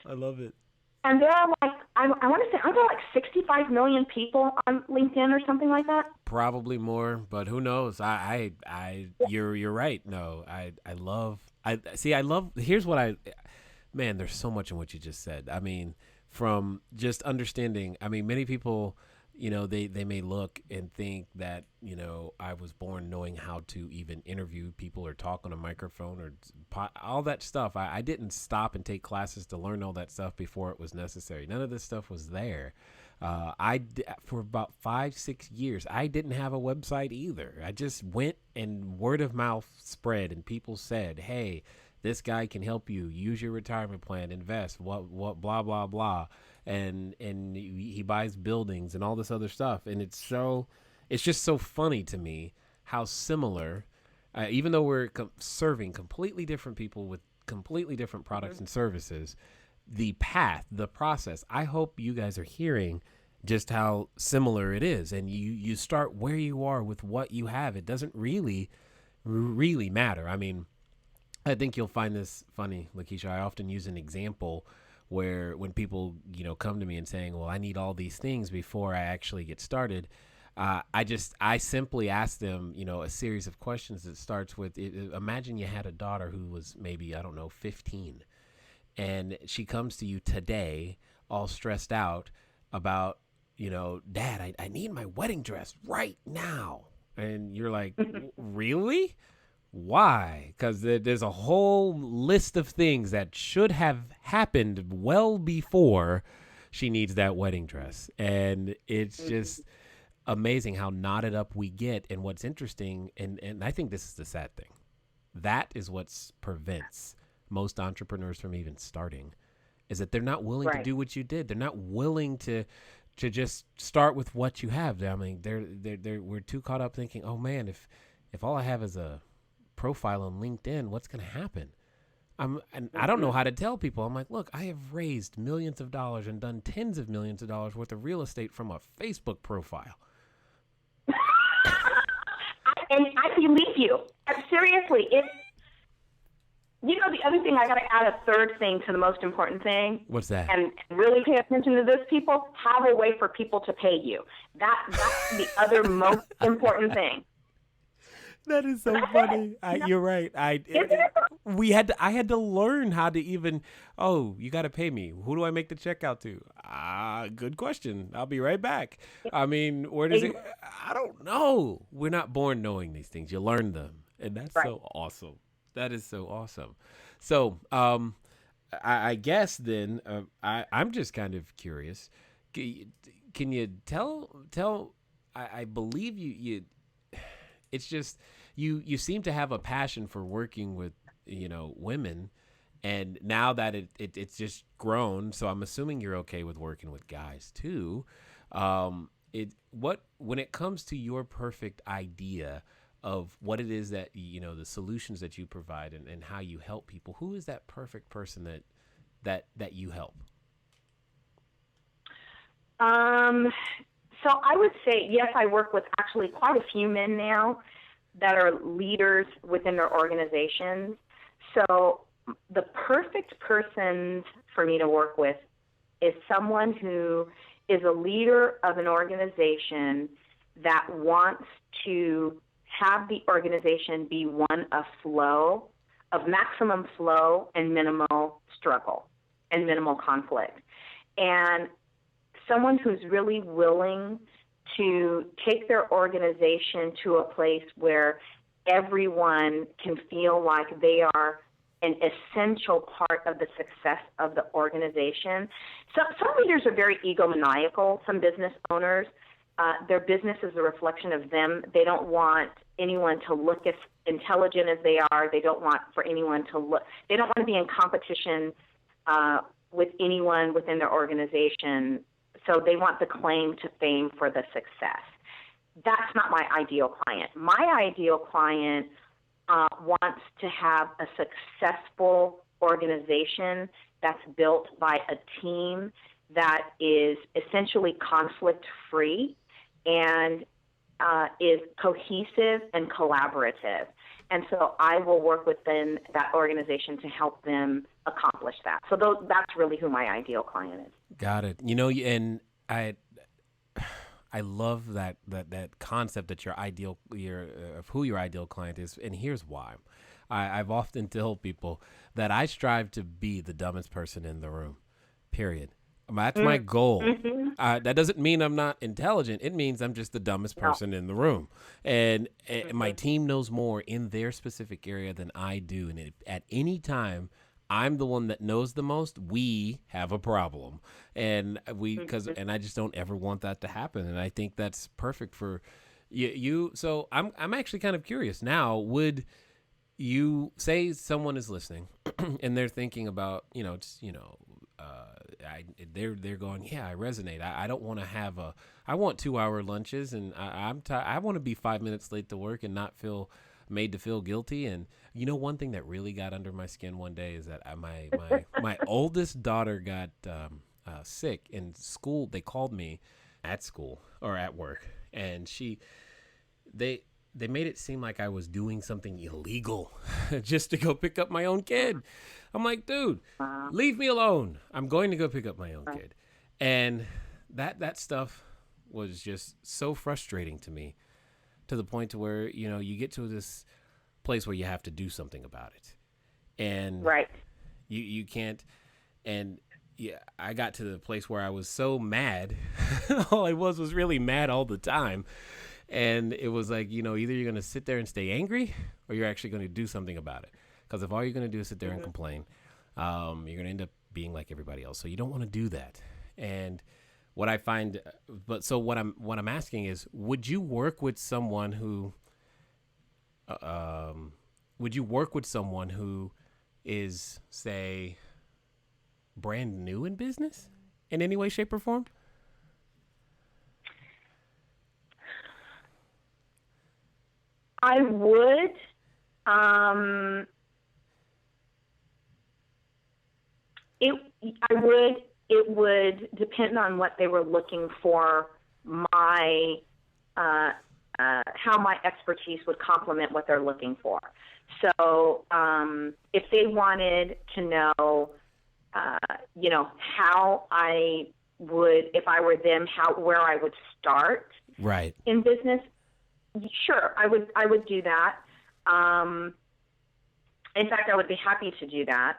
I love it. And there are I want to say, aren't there 65 million people on LinkedIn or something like that? Probably more, but who knows? You're right. No, man, there's so much in what you just said. I mean, from just understanding, many people, they may look and think that, I was born knowing how to even interview people or talk on a microphone or all that stuff. I didn't stop and take classes to learn all that stuff before it was necessary. None of this stuff was there. For about 5-6 years, I didn't have a website either. I just went and word of mouth spread and people said, hey, this guy can help you use your retirement plan, invest, what, blah, blah, blah. And he buys buildings and all this other stuff. And it's just so funny to me how similar, even though we're serving completely different people with completely different products and services, the path, the process, I hope you guys are hearing just how similar it is. And you start where you are with what you have. It doesn't really matter. I think you'll find this funny, Lakeshia. I often use an example where when people, come to me and saying, well, I need all these things before I actually get started. I simply ask them, a series of questions that starts with, imagine you had a daughter who was maybe, 15, and she comes to you today all stressed out about, Dad, I need my wedding dress right now. And you're like, really? Why? Because there's a whole list of things that should have happened well before she needs that wedding dress. And it's just amazing how knotted up we get. And what's interesting, and I think this is the sad thing, that is what prevents most entrepreneurs from even starting, is that they're not willing to do what you did. They're not willing to just start with what you have. We're too caught up thinking, oh man, if all I have is a profile on LinkedIn, what's going to happen? And I don't know how to tell people. I'm like, look, I have raised millions of dollars and done tens of millions of dollars worth of real estate from a Facebook profile. And I believe you. Seriously, the other thing, I got to add a third thing to the most important thing. What's that? And really pay attention to those people. Have a way for people to pay you. That's the other most important thing. That is so funny. You're right. I had to learn how to even. Oh, you got to pay me. Who do I make the check out to? Good question. I'll be right back. I mean, where does it? I don't know. We're not born knowing these things. You learn them, and that's right. so awesome. That is so awesome. So, I guess then I'm just kind of curious. Can you tell? I believe you. It's just you seem to have a passion for working with women, and now that it's just grown, so I'm assuming you're okay with working with guys too. When it comes to your perfect idea of what it is that the solutions that you provide and how you help people, who is that perfect person that you help? So I would say, yes, I work with actually quite a few men now that are leaders within their organizations. So the perfect person for me to work with is someone who is a leader of an organization that wants to have the organization be one of flow, of maximum flow and minimal struggle and minimal conflict. And someone who's really willing to take their organization to a place where everyone can feel like they are an essential part of the success of the organization. Some leaders are very egomaniacal. Some business owners, their business is a reflection of them. They don't want anyone to look as intelligent as they are. They don't want for anyone to look. They don't want to be in competition with anyone within their organization. So they want the claim to fame for the success. That's not my ideal client. My ideal client wants to have a successful organization that's built by a team that is essentially conflict-free and is cohesive and collaborative. And so I will work within that organization to help them accomplish that. So that's really who my ideal client is. Got it. And I love that concept that of who your ideal client is, and here's why. I've often told people that I strive to be the dumbest person in the room. Period. That's my goal. Mm-hmm. That doesn't mean I'm not intelligent. It means I'm just the dumbest person in the room. And my team knows more in their specific area than I do. And at any time I'm the one that knows the most, we have a problem. And and I just don't ever want that to happen. And I think that's perfect for you. So I'm actually kind of curious now. Would you say someone is listening and they're thinking about, they're going, yeah, I resonate. I don't want to I want 2-hour lunches, and I want to be 5 minutes late to work and not feel made to feel guilty. And one thing that really got under my skin one day is that my oldest daughter got sick in school. They called me at school or at work, and they made it seem like I was doing something illegal just to go pick up my own kid. I'm like, dude, leave me alone. I'm going to go pick up my own kid. And that stuff was just so frustrating to me, to the point to where, you get to this place where you have to do something about it. And you can't. And yeah, I got to the place where I was so mad. All I was really mad all the time. And it was like, either you're going to sit there and stay angry, or you're actually going to do something about it. Because if all you're going to do is sit there and complain, you're going to end up being like everybody else. So you don't want to do that. And what I find, what I'm asking is, would you work with someone who is, say, brand new in business in any way, shape, or form? I would. It I would it would depend on what they were looking for. My how my expertise would complement what they're looking for. So if they wanted to know, how I would, if I were them, where I would start Right. in business, sure, I would do that. In fact, I would be happy to do that.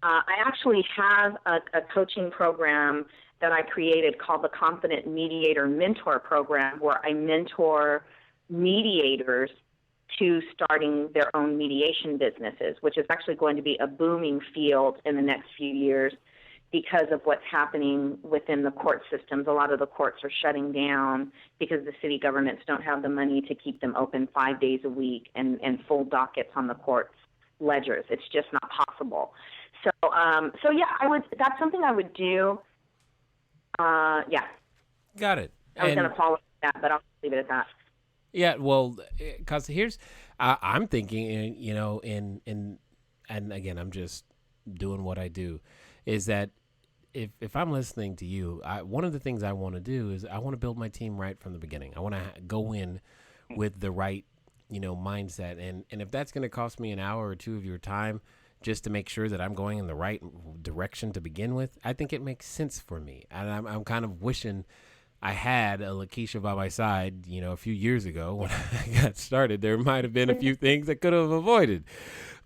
I actually have a coaching program that I created called the Confident Mediator Mentor Program, where I mentor mediators to starting their own mediation businesses, which is actually going to be a booming field in the next few years because of what's happening within the court systems. A lot of the courts are shutting down because the city governments don't have the money to keep them open 5 days a week and full dockets on the court's ledgers. It's just not possible. So yeah, that's something I would do. Yeah. Got it. I was going to follow that, but I'll leave it at that. Yeah, well, because here's, I'm thinking, and again, I'm just doing what I do, is that if I'm listening to you, one of the things I want to do is I want to build my team right from the beginning. I want to go in with the right, mindset, and if that's going to cost me an hour or two of your time just to make sure that I'm going in the right direction to begin with, I think it makes sense for me, and I'm kind of wishing I had a Lakeshia by my side, a few years ago when I got started. There might have been a few things I could have avoided,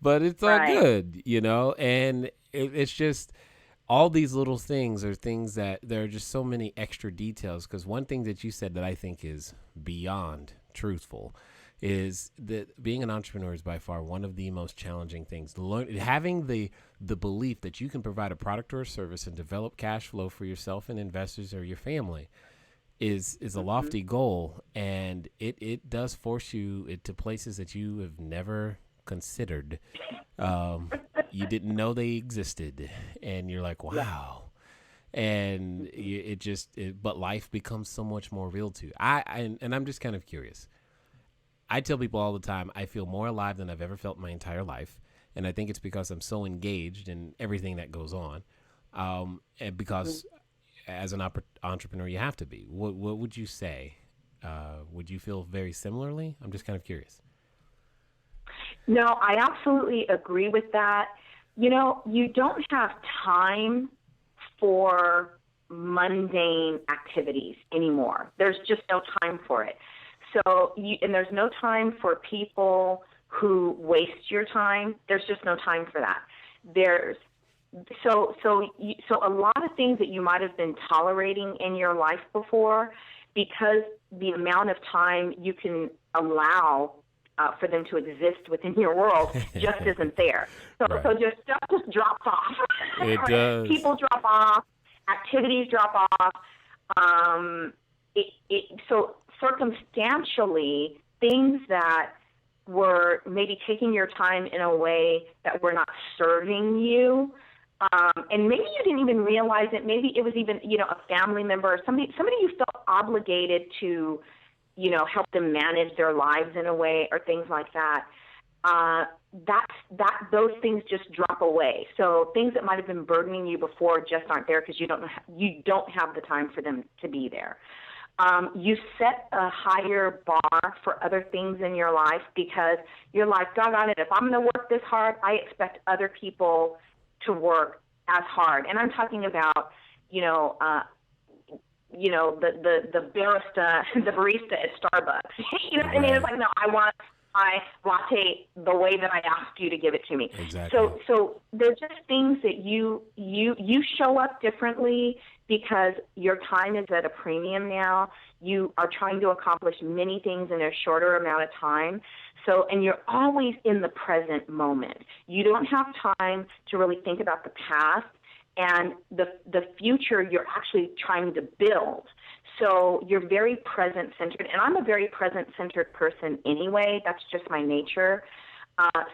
but it's all good, and it's just all these little things are things that there are just so many extra details. Because one thing that you said that I think is beyond truthful is that being an entrepreneur is by far one of the most challenging things. Having the belief that you can provide a product or a service and develop cash flow for yourself and investors or your family is a lofty goal, and it does force you into places that you have never considered. You didn't know they existed, and you're like, wow. And but life becomes so much more real to you. And I'm just kind of curious. I tell people all the time, I feel more alive than I've ever felt in my entire life. And I think it's because I'm so engaged in everything that goes on. And because as an entrepreneur, you have to be. What would you say? Would you feel very similarly? I'm just kind of curious. No, I absolutely agree with that. You don't have time for mundane activities anymore. There's just no time for it. And there's no time for people who waste your time. There's just no time for that. So a lot of things that you might have been tolerating in your life before, because the amount of time you can allow for them to exist within your world just isn't there. So just stuff just drops off. It does. People drop off. Activities drop off. So circumstantially, things that were maybe taking your time in a way that were not serving you, and maybe you didn't even realize it. Maybe it was even, a family member or somebody you felt obligated to, help them manage their lives in a way, or things like that. Those things just drop away. So things that might have been burdening you before just aren't there because you don't have the time for them to be there. You set a higher bar for other things in your life because you're like, doggone it, if I'm going to work this hard, I expect other people to work as hard. And I'm talking about, the barista at Starbucks. You know what I mean? It's like, no, I want my latte the way that I asked you to give it to me. Exactly. So they're just things that you show up differently because your time is at a premium now. You are trying to accomplish many things in a shorter amount of time. So, and you're always in the present moment. You don't have time to really think about the past and the future you're actually trying to build. So you're very present-centered, and I'm a very present-centered person anyway. That's just my nature.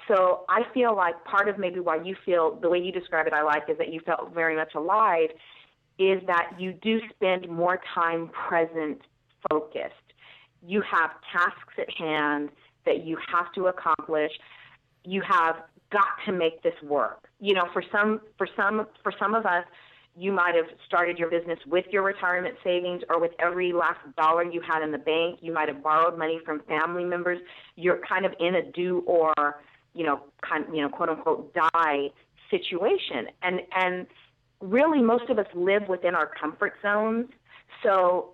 So I feel like part of maybe why you feel the way you describe it I like is that you felt very much alive is that you do spend more time present-focused. You have tasks at hand that you have to accomplish. You have got to make this work. For some of us, you might have started your business with your retirement savings or with every last dollar you had in the bank. You might have borrowed money from family members. You're kind of in a do or, quote unquote, die situation. And really most of us live within our comfort zones. So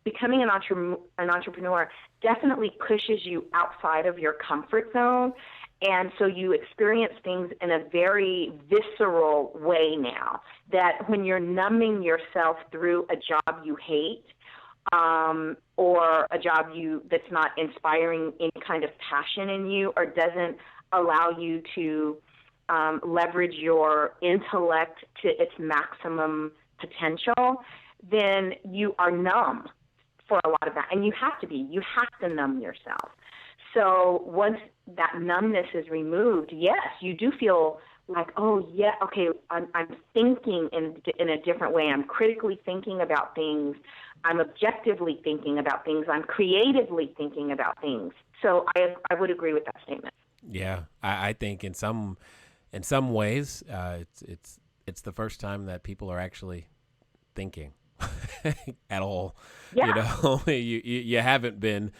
becoming an entrepreneur definitely pushes you outside of your comfort zone. And so you experience things in a very visceral way now, that when you're numbing yourself through a job you hate, or a job that's not inspiring any kind of passion in you, or doesn't allow you to leverage your intellect to its maximum potential, then you are numb for a lot of that. And you have to numb yourself. So once that numbness is removed, yes, you do feel like, oh, yeah, okay, I'm thinking in a different way. I'm critically thinking about things. I'm objectively thinking about things. I'm creatively thinking about things. So I would agree with that statement. Yeah, I think in some ways, it's the first time that people are actually thinking at all. Yeah. You haven't been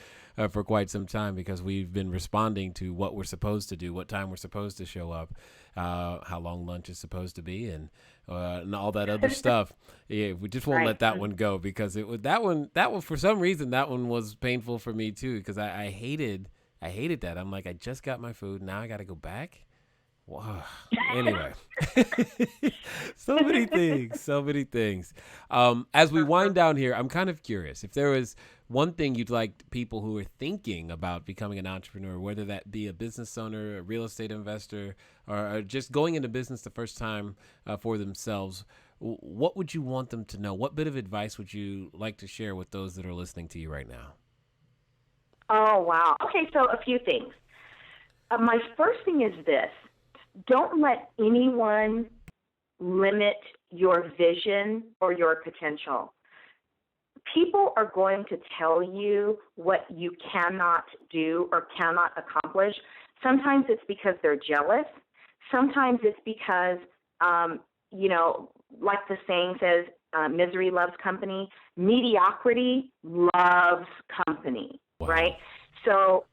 for quite some time, because we've been responding to what we're supposed to do, what time we're supposed to show up, how long lunch is supposed to be, and all that other stuff. Yeah, we just won't let that one go, because that one for some reason that one was painful for me too, because I hated that. I'm like, I just got my food, now I got to go back. Wow. Anyway, so many things. As we wind down here, I'm kind of curious if there was one thing you'd like people who are thinking about becoming an entrepreneur, whether that be a business owner, a real estate investor, or just going into business the first time for themselves. What would you want them to know? What bit of advice would you like to share with those that are listening to you right now? Oh, wow. Okay, so a few things. My first thing is this. Don't let anyone limit your vision or your potential. People are going to tell you what you cannot do or cannot accomplish. Sometimes it's because they're jealous. Sometimes it's because, like the saying says, misery loves company. Mediocrity loves company, wow. Right? So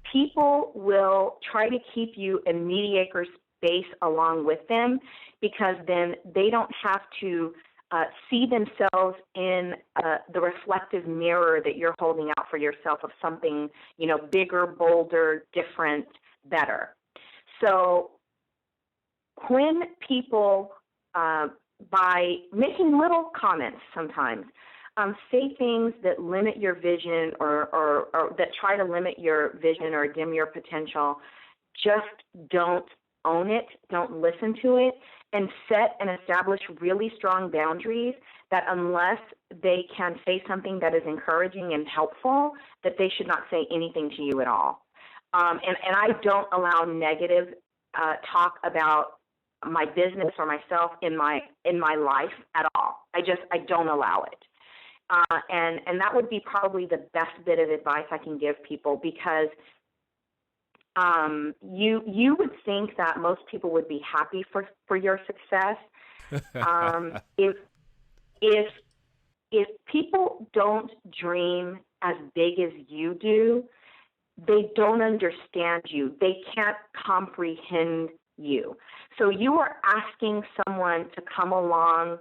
people will try to keep you in mediocre space along with them, because then they don't have to see themselves in the reflective mirror that you're holding out for yourself of something, bigger, bolder, different, better. So when people, by making little comments sometimes, say things that limit your vision or that try to limit your vision or dim your potential, just don't own it, don't listen to it, and set and establish really strong boundaries that unless they can say something that is encouraging and helpful, that they should not say anything to you at all. And I don't allow negative talk about my business or myself in my life at all. I don't allow it. And that would be probably the best bit of advice I can give people, because you would think that most people would be happy for your success. If people don't dream as big as you do, they don't understand you. They can't comprehend you. So you are asking someone to come along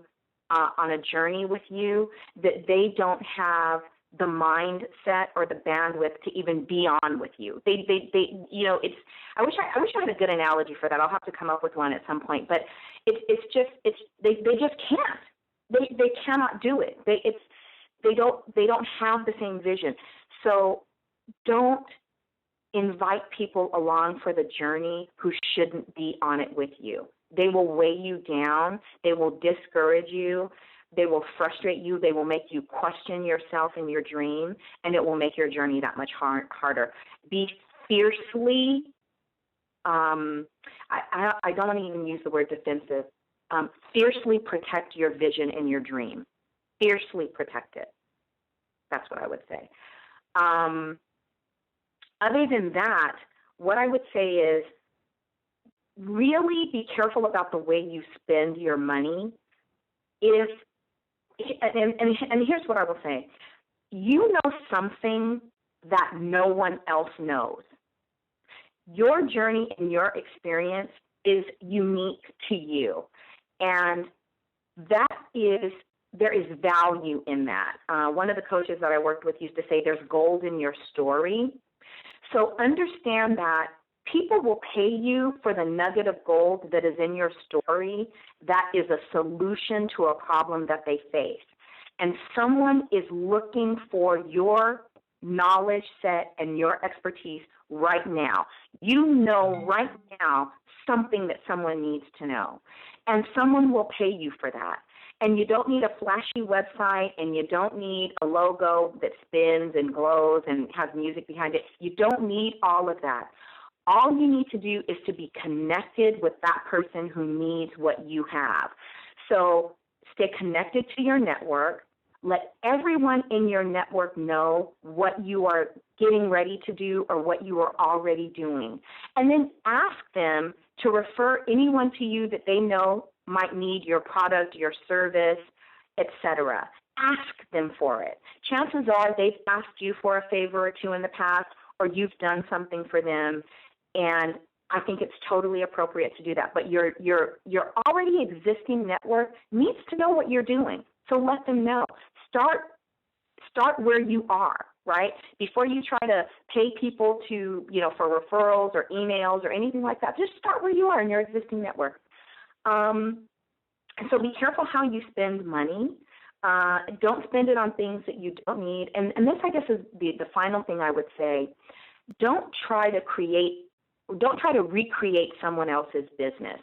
on a journey with you that they don't have the mindset or the bandwidth to even be on with you. They it's. I wish I had a good analogy for that. I'll have to come up with one at some point. But they just can't. They cannot do it. They don't have the same vision. So don't invite people along for the journey who shouldn't be on it with you. They will weigh you down. They will discourage you. They will frustrate you. They will make you question yourself and your dream, and it will make your journey that much harder. Be fiercely, I don't want to even use the word defensive, fiercely protect your vision and your dream. Fiercely protect it. That's what I would say. Other than that, what I would say is really be careful about the way you spend your money. And here's what I will say. You know something that no one else knows. Your journey and your experience is unique to you. And there is value in that. One of the coaches that I worked with used to say there's gold in your story. So understand that people will pay you for the nugget of gold that is in your story that is a solution to a problem that they face. And someone is looking for your knowledge set and your expertise right now. You know right now something that someone needs to know. And someone will pay you for that. And you don't need a flashy website, and you don't need a logo that spins and glows and has music behind it. You don't need all of that. All you need to do is to be connected with that person who needs what you have. So stay connected to your network. Let everyone in your network know what you are getting ready to do or what you are already doing. And then ask them to refer anyone to you that they know might need your product, your service, etc. Ask them for it. Chances are they've asked you for a favor or two in the past, or you've done something for them, and I think it's totally appropriate to do that. But your already existing network needs to know what you're doing, so let them know. Start where you are, right? Before you try to pay people to, for referrals or emails or anything like that, just start where you are in your existing network. So be careful how you spend money. Don't spend it on things that you don't need. And this, I guess, is the final thing I would say. Don't try to recreate someone else's business.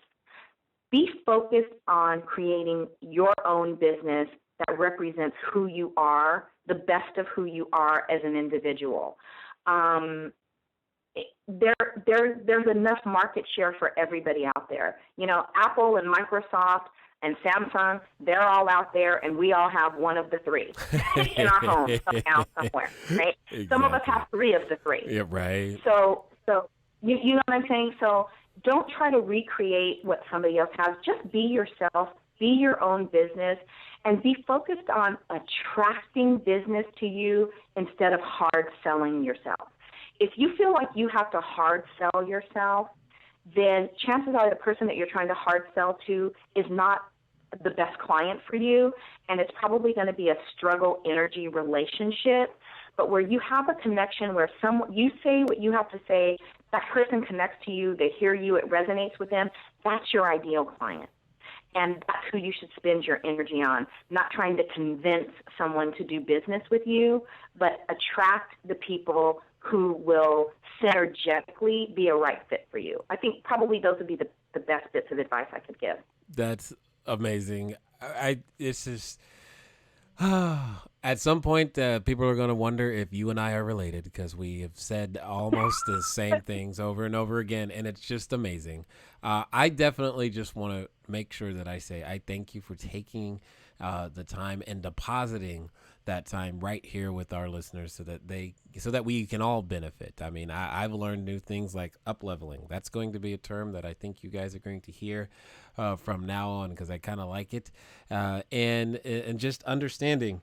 Be focused on creating your own business that represents who you are, the best of who you are as an individual. There's enough market share for everybody out there. Apple and Microsoft and Samsung, they're all out there, and we all have one of the three in our home somehow, somewhere, right? Exactly. Some of us have three of the three. Yeah, right. So you know what I'm saying? So don't try to recreate what somebody else has. Just be yourself, be your own business, and be focused on attracting business to you instead of hard selling yourself. If you feel like you have to hard sell yourself, then chances are the person that you're trying to hard sell to is not the best client for you, and it's probably going to be a struggle energy relationship. But where you have a connection where you say what you have to say, that person connects to you, they hear you, it resonates with them, that's your ideal client. And that's who you should spend your energy on, not trying to convince someone to do business with you, but attract the people who will synergetically be a right fit for you. I think probably those would be the best bits of advice I could give. That's amazing. It's just, at some point, people are going to wonder if you and I are related, because we have said almost the same things over and over again, and it's just amazing. I definitely just want to make sure that I say I thank you for taking the time and depositing that time right here with our listeners so that we can all benefit. I mean, I've learned new things like up-leveling. That's going to be a term that I think you guys are going to hear from now on, because I kind of like it. And just understanding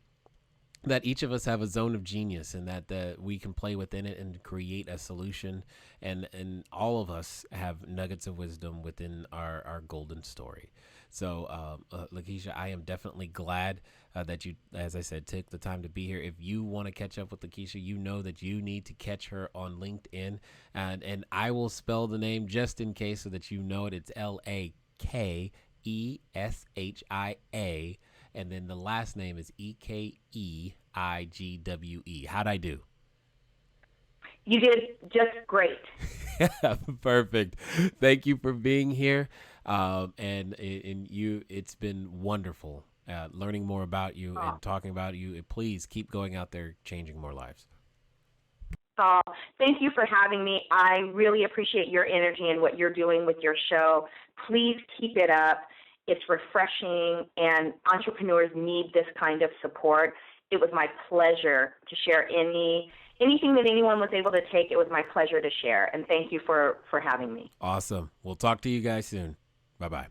that each of us have a zone of genius, and that we can play within it and create a solution. And all of us have nuggets of wisdom within our golden story. So, Lakeshia, I am definitely glad that you, as I said, took the time to be here. If you want to catch up with Lakeshia, you know that you need to catch her on LinkedIn. And I will spell the name just in case so that you know it. It's Lakeshia. And then the last name is Ekeigwe. How'd I do? You did just great. Perfect. Thank you for being here. And it's been wonderful learning more about you and talking about you. Please keep going out there, changing more lives. Thank you for having me. I really appreciate your energy and what you're doing with your show. Please keep it up. It's refreshing, and entrepreneurs need this kind of support. It was my pleasure to share any anything that anyone was able to take, it was my pleasure to share. And thank you for having me. Awesome. We'll talk to you guys soon. Bye-bye.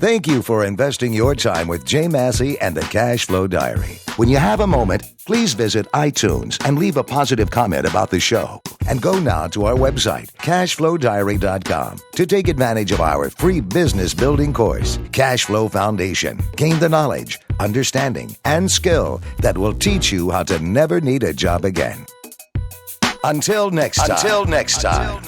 Thank you for investing your time with Jay Massey and the Cash Flow Diary. When you have a moment, please visit iTunes and leave a positive comment about the show. And go now to our website, cashflowdiary.com, to take advantage of our free business building course, Cash Flow Foundation. Gain the knowledge, understanding, and skill that will teach you how to never need a job again. Until next time.